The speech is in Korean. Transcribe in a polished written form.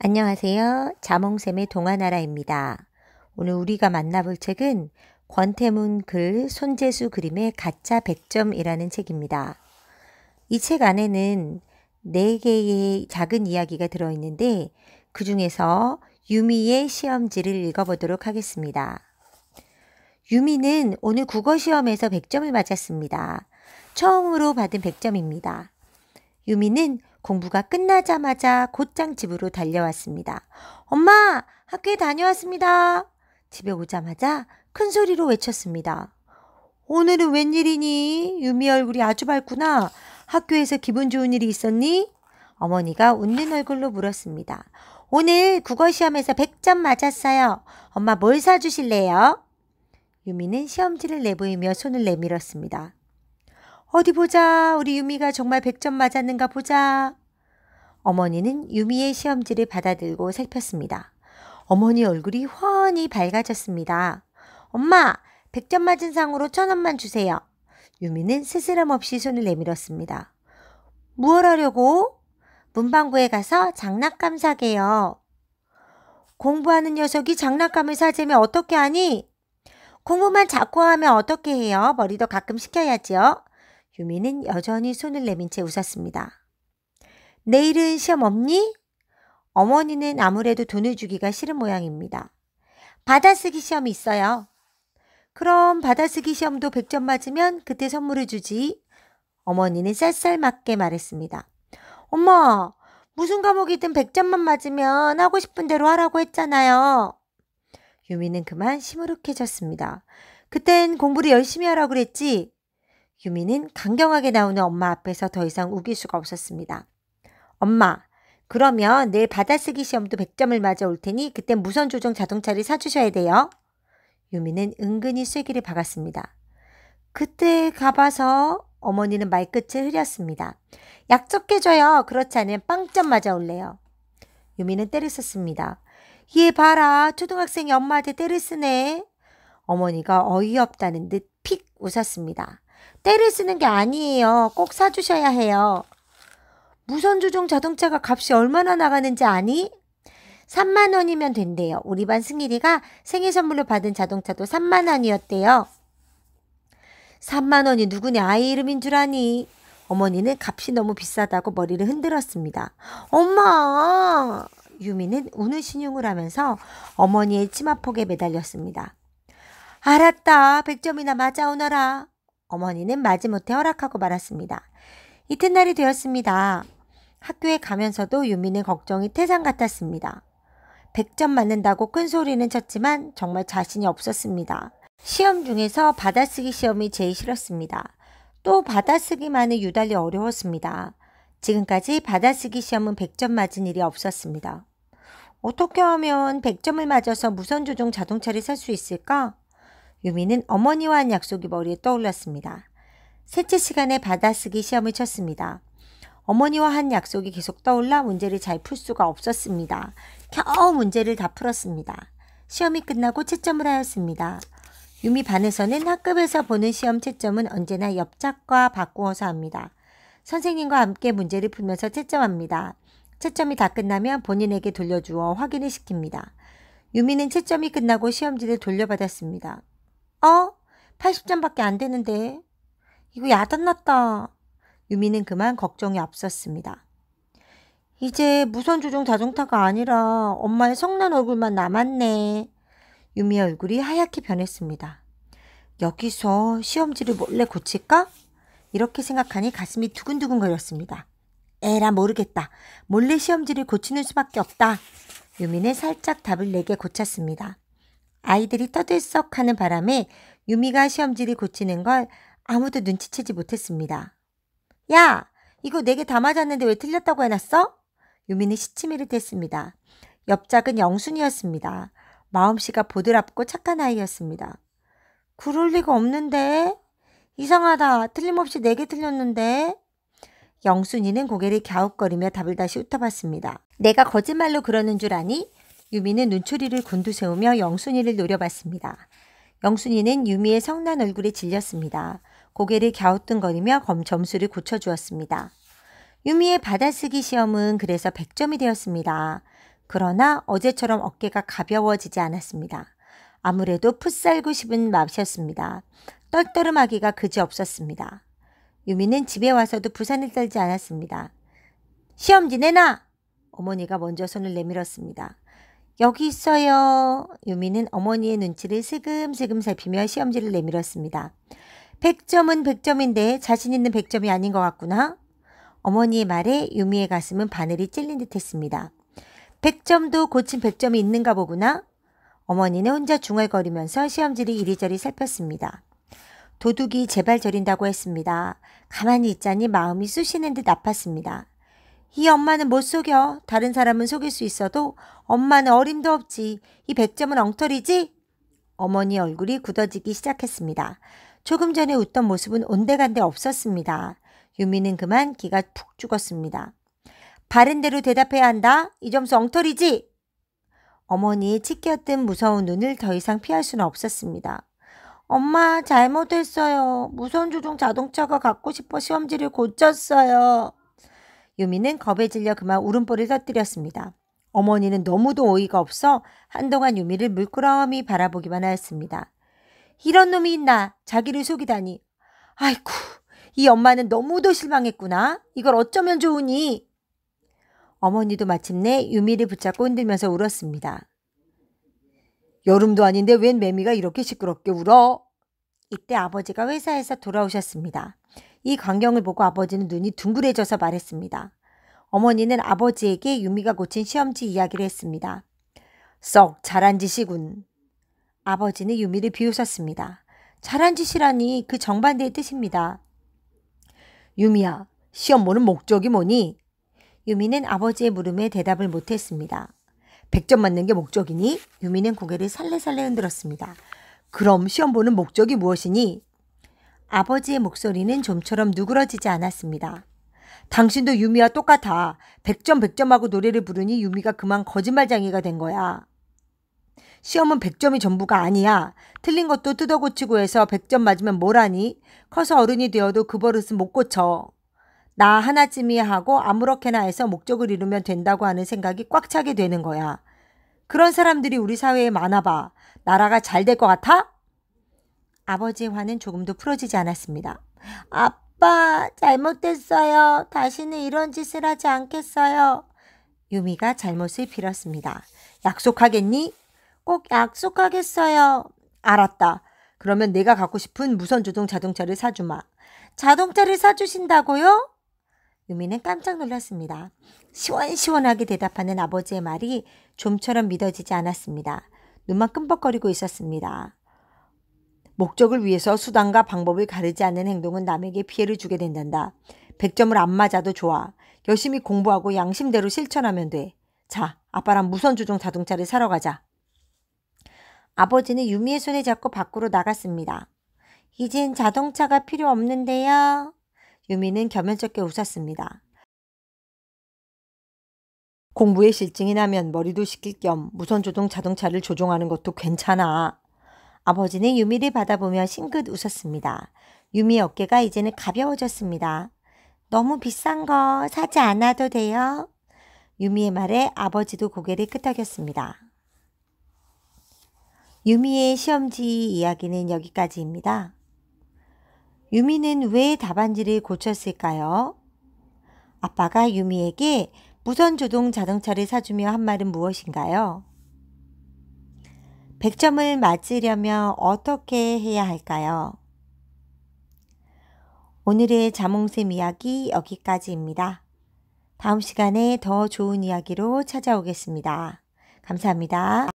안녕하세요. 자몽샘의 동화나라입니다. 오늘 우리가 만나볼 책은 권태문 글, 손재수 그림의 가짜 100점이라는 책입니다. 이 책 안에는 4개의 작은 이야기가 들어있는데 그 중에서 유미의 시험지를 읽어보도록 하겠습니다. 유미는 오늘 국어시험에서 100점을 맞았습니다. 처음으로 받은 100점입니다. 유미는 공부가 끝나자마자 곧장 집으로 달려왔습니다. 엄마, 학교에 다녀왔습니다. 집에 오자마자 큰 소리로 외쳤습니다. 오늘은 웬일이니? 유미 얼굴이 아주 밝구나. 학교에서 기분 좋은 일이 있었니? 어머니가 웃는 얼굴로 물었습니다. 오늘 국어시험에서 100점 맞았어요. 엄마 뭘 사주실래요? 유미는 시험지를 내보이며 손을 내밀었습니다. 어디 보자. 우리 유미가 정말 100점 맞았는가 보자. 어머니는 유미의 시험지를 받아들고 살폈습니다. 어머니 얼굴이 훤히 밝아졌습니다. 엄마, 100점 맞은 상으로 1,000원만 주세요. 유미는 스스럼 없이 손을 내밀었습니다. 무얼 하려고? 문방구에 가서 장난감 사게요. 공부하는 녀석이 장난감을 사재면 어떻게 하니? 공부만 자꾸 하면 어떻게 해요? 머리도 가끔 식혀야지요. 유미는 여전히 손을 내민 채 웃었습니다. 내일은 시험 없니? 어머니는 아무래도 돈을 주기가 싫은 모양입니다. 받아쓰기 시험이 있어요. 그럼 받아쓰기 시험도 100점 맞으면 그때 선물을 주지. 어머니는 쌀쌀맞게 말했습니다. 엄마, 무슨 과목이든 100점만 맞으면 하고 싶은 대로 하라고 했잖아요. 유미는 그만 시무룩해졌습니다. 그땐 공부를 열심히 하라고 그랬지. 유미는 강경하게 나오는 엄마 앞에서 더 이상 우길 수가 없었습니다. 엄마, 그러면 내일 받아쓰기 시험도 100점을 맞아 올 테니 그땐 무선조종 자동차를 사주셔야 돼요. 유미는 은근히 쐐기를 박았습니다. 그때 가봐서 어머니는 말끝을 흐렸습니다. 약속해줘요. 그렇지 않으면 빵점 맞아 올래요. 유미는 때를 썼습니다. 얘 봐라. 초등학생이 엄마한테 때를 쓰네. 어머니가 어이없다는 듯 픽 웃었습니다. 때를 쓰는 게 아니에요. 꼭 사주셔야 해요. 무선조종 자동차가 값이 얼마나 나가는지 아니? 3만 원이면 된대요. 우리 반 승일이가 생일 선물로 받은 자동차도 3만 원이었대요. 3만 원이 누구네 아이 이름인 줄 아니? 어머니는 값이 너무 비싸다고 머리를 흔들었습니다. 엄마! 유미는 우는 신용을 하면서 어머니의 치마폭에 매달렸습니다. 알았다. 100점이나 맞아오너라. 어머니는 마지못해 허락하고 말았습니다. 이튿날이 되었습니다. 학교에 가면서도 유미는 걱정이 태산 같았습니다. 100점 맞는다고 큰 소리는 쳤지만 정말 자신이 없었습니다. 시험 중에서 받아쓰기 시험이 제일 싫었습니다. 또 받아쓰기만은 유달리 어려웠습니다. 지금까지 받아쓰기 시험은 100점 맞은 일이 없었습니다. 어떻게 하면 100점을 맞아서 무선조종 자동차를 살 수 있을까? 유미는 어머니와 한 약속이 머리에 떠올랐습니다. 셋째 시간에 받아쓰기 시험을 쳤습니다. 어머니와 한 약속이 계속 떠올라 문제를 잘 풀 수가 없었습니다. 겨우 문제를 다 풀었습니다. 시험이 끝나고 채점을 하였습니다. 유미 반에서는 학급에서 보는 시험 채점은 언제나 옆작과 바꾸어서 합니다. 선생님과 함께 문제를 풀면서 채점합니다. 채점이 다 끝나면 본인에게 돌려주어 확인을 시킵니다. 유미는 채점이 끝나고 시험지를 돌려받았습니다. 80점밖에 안 되는데. 이거 야단났다. 유미는 그만 걱정이 앞섰습니다. 이제 무선조종 자동차가 아니라 엄마의 성난 얼굴만 남았네. 유미의 얼굴이 하얗게 변했습니다. 여기서 시험지를 몰래 고칠까? 이렇게 생각하니 가슴이 두근두근 거렸습니다. 에라 모르겠다. 몰래 시험지를 고치는 수밖에 없다. 유미는 살짝 답을 내게 고쳤습니다. 아이들이 떠들썩하는 바람에 유미가 시험지를 고치는 걸 아무도 눈치채지 못했습니다. 야, 이거 4개 다 맞았는데 왜 틀렸다고 해놨어? 유미는 시치미를 댔습니다. 옆작은 영순이었습니다. 마음씨가 보드랍고 착한 아이였습니다. 그럴 리가 없는데? 이상하다. 틀림없이 4개 틀렸는데? 영순이는 고개를 갸웃거리며 답을 다시 훑어봤습니다. 내가 거짓말로 그러는 줄 아니? 유미는 눈초리를 곤두세우며 영순이를 노려봤습니다. 영순이는 유미의 성난 얼굴에 질렸습니다. 고개를 갸우뚱거리며 점수를 고쳐주었습니다. 유미의 받아쓰기 시험은 그래서 100점이 되었습니다. 그러나 어제처럼 어깨가 가벼워지지 않았습니다. 아무래도 풋살고 싶은 맛이었습니다. 떨떠름하기가 그지없었습니다. 유미는 집에 와서도 부산을 떨지 않았습니다. 시험지 내놔! 어머니가 먼저 손을 내밀었습니다. 여기 있어요. 유미는 어머니의 눈치를 슬금슬금 살피며 시험지를 내밀었습니다. 100점은 100점인데 자신 있는 100점이 아닌 것 같구나. 어머니의 말에 유미의 가슴은 바늘이 찔린 듯 했습니다. 100점도 고친 100점이 있는가 보구나. 어머니는 혼자 중얼거리면서 시험지를 이리저리 살폈습니다. 도둑이 제발 저린다고 했습니다. 가만히 있자니 마음이 쑤시는 듯 아팠습니다. 이 엄마는 못 속여. 다른 사람은 속일 수 있어도 엄마는 어림도 없지. 이 100점은 엉터리지? 어머니 얼굴이 굳어지기 시작했습니다. 조금 전에 웃던 모습은 온데간데 없었습니다. 유미는 그만 기가 푹 죽었습니다. 바른 대로 대답해야 한다. 이 점수 엉터리지? 어머니의 찢겼던 무서운 눈을 더 이상 피할 수는 없었습니다. 엄마 잘못했어요. 무선조종 자동차가 갖고 싶어 시험지를 고쳤어요. 유미는 겁에 질려 그만 울음보를 터뜨렸습니다. 어머니는 너무도 어이가 없어 한동안 유미를 물끄러미 바라보기만 하였습니다. 이런 놈이 있나? 자기를 속이다니. 아이쿠, 이 엄마는 너무도 실망했구나. 이걸 어쩌면 좋으니? 어머니도 마침내 유미를 붙잡고 흔들면서 울었습니다. 여름도 아닌데 웬 매미가 이렇게 시끄럽게 울어? 이때 아버지가 회사에서 돌아오셨습니다. 이 광경을 보고 아버지는 눈이 둥그레져서 말했습니다. 어머니는 아버지에게 유미가 고친 시험지 이야기를 했습니다. 썩 잘한 짓이군. 아버지는 유미를 비웃었습니다. 잘한 짓이라니 그 정반대의 뜻입니다. 유미야, 시험 보는 목적이 뭐니? 유미는 아버지의 물음에 대답을 못했습니다. 100점 맞는 게 목적이니? 유미는 고개를 살레살레 흔들었습니다. 그럼 시험 보는 목적이 무엇이니? 아버지의 목소리는 좀처럼 누그러지지 않았습니다. 당신도 유미와 똑같아. 100점 100점하고 노래를 부르니 유미가 그만 거짓말쟁이가 된 거야. 시험은 100점이 전부가 아니야. 틀린 것도 뜯어고치고 해서 100점 맞으면 뭘 하니? 커서 어른이 되어도 그 버릇은 못 고쳐. 나 하나쯤이야 하고 아무렇게나 해서 목적을 이루면 된다고 하는 생각이 꽉 차게 되는 거야. 그런 사람들이 우리 사회에 많아봐. 나라가 잘 될 것 같아? 아버지의 화는 조금도 풀어지지 않았습니다. 아빠, 잘못됐어요. 다시는 이런 짓을 하지 않겠어요. 유미가 잘못을 빌었습니다. 약속하겠니? 꼭 약속하겠어요. 알았다. 그러면 내가 갖고 싶은 무선조종 자동차를 사주마. 자동차를 사주신다고요? 유미는 깜짝 놀랐습니다. 시원시원하게 대답하는 아버지의 말이 좀처럼 믿어지지 않았습니다. 눈만 끔뻑거리고 있었습니다. 목적을 위해서 수단과 방법을 가르지 않는 행동은 남에게 피해를 주게 된단다. 100점을 안 맞아도 좋아. 열심히 공부하고 양심대로 실천하면 돼. 자, 아빠랑 무선조종 자동차를 사러 가자. 아버지는 유미의 손을 잡고 밖으로 나갔습니다. 이젠 자동차가 필요 없는데요. 유미는 겸연쩍게 웃었습니다. 공부에 실증이 나면 머리도 식힐 겸 무선조종 자동차를 조종하는 것도 괜찮아. 아버지는 유미를 받아보며 싱긋 웃었습니다. 유미의 어깨가 이제는 가벼워졌습니다. 너무 비싼 거 사지 않아도 돼요? 유미의 말에 아버지도 고개를 끄덕였습니다. 유미의 시험지 이야기는 여기까지입니다. 유미는 왜 답안지를 고쳤을까요? 아빠가 유미에게 무선조종 자동차를 사주며 한 말은 무엇인가요? 100점을 맞으려면 어떻게 해야 할까요? 오늘의 자몽샘 이야기 여기까지입니다. 다음 시간에 더 좋은 이야기로 찾아오겠습니다. 감사합니다.